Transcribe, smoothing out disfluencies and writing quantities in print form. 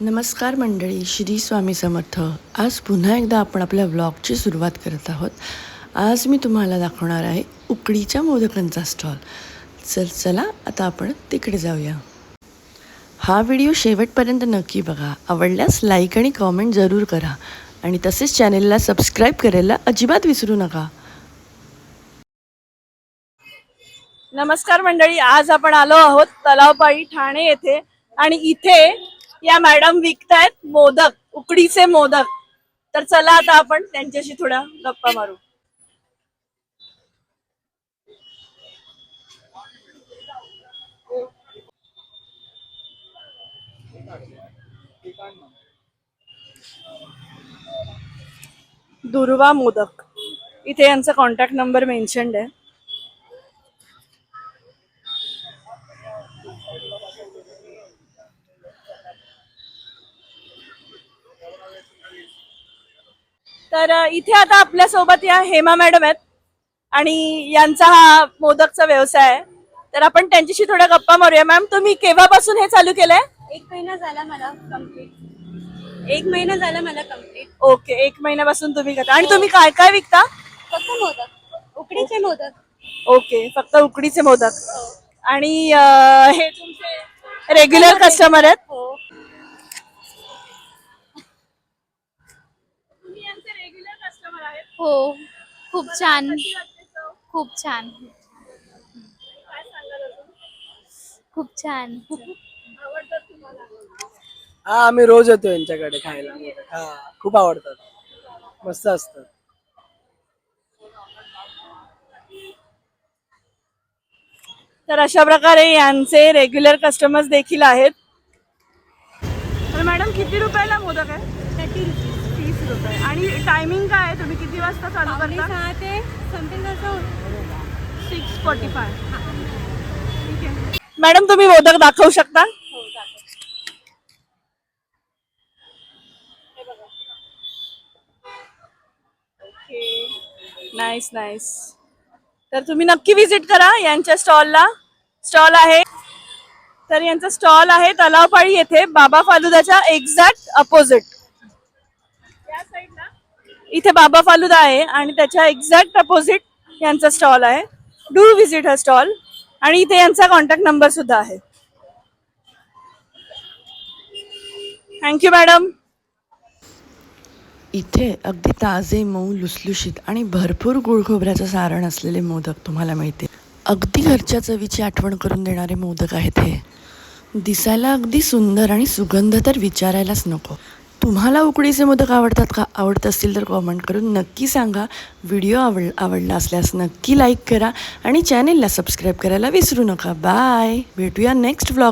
नमस्कार मंडळी, श्री स्वामी समर्थ. आज पुन्हा एकदा आपण आपल्या व्लॉगची सुरुवात करत आहोत. आज मी तुम्हाला दाखवणार आहे उकडीच्या मोदकांचा स्टॉल. चला आता आपण तिकडे जाऊया. हा व्हिडिओ शेवटपर्यंत नक्की बघा. आवडल्यास लाईक आणि कॉमेंट जरूर करा आणि तसेच चॅनेलला सबस्क्राईब करायला अजिबात विसरू नका. नमस्कार मंडळी, आज आपण आलो आहोत तलावपाळी ठाणे येथे आणि इथे या मॅडम विकतायत मोदक, उकडीचे मोदक. तर चला आता आपण त्यांच्याशी थोड्या गप्पा मारू. दुर्वा मोदक, इथे यांचा कॉन्टॅक्ट नंबर मेन्शन्ड आहे. तर इथे आता आपल्या सोबत या हेमा मॅडम आहेत आणि यांचा हा मोदकचा व्यवसाय आहे. तर आपण त्यांच्याशी थोड्या गप्पा मारूया. मॅम, तुम्ही केव्हापासून हे चालू केलंय? 1 महिना झाला मला कंप्लीट. 1 महिना झाला मला कंप्लीट. ओके, 1 महिन्यापासून तुम्ही करता. आणि तुम्ही काय काय विकता? फक्त मोदक, उकडीचे मोदक. ओके, फक्त उकडीचे मोदक. आणि हे तुमचे रेग्युलर कस्टमर आहेत? हो. तुम्ही यांचे रेग्युलर कस्टमर आहेत? हो, खूप छान, कशी वाटते चव? खूप छान, काय सांगाल अजून? खूप छान. आवडतात तुम्हाला? हा, आम्ही रोज येतो यांच्याकडे खायला. हा, खूप आवडतात, मस्त असतात. तर अशा प्रकारे यांचे रेग्युलर कस्टमर्स देखील आहेत. तर मॅडम, किती रुपयाला मोदक आहे? 30 रुपये. 30 रुपये. आणि टायमिंग काय आहे? तुम्ही किती वाजता चालू करता? 6 ते समथिंग असं 6:45. ठीक आहे मॅडम, तुम्ही मोदक दाखवू शकता? Nice nice. तर तुम्ही नक्की विजिट करा यांच्या स्टॉलला. स्टॉल आहे, तर यांचा स्टॉल आहे तलावपाळी येथे, बाबा फालुदाच्या एक्झॅक्ट अपोजिट. या साईडला इथे बाबा फालुदा आहे आणि त्याच्या एक्झॅक्ट अपोजिट यांचा स्टॉल आहे. डू विजिट हा स्टॉल. आणि इथे यांचा कॉन्टॅक्ट नंबर सुद्धा आहे. Thank you madam. इथे अगदी ताजे, मऊ, लुसलुशीत आणि भरपूर गुळ खोबऱ्याचं सारण असलेले मोदक तुम्हाला मिळते. अगदी घरच्या चवीची आठवण करून देणारे मोदक आहेत हे. दिसायला अगदी सुंदर आणि सुगंध तर विचारायलाच नको. तुम्हाला उकडीचे मोदक आवडतात का? आवडत असतील तर कॉमेंट करून नक्की सांगा. व्हिडिओ आवडला असल्यास नक्की लाईक करा आणि चॅनेलला सबस्क्राईब करायला विसरू नका. बाय. भेटूया नेक्स्ट व्लॉग.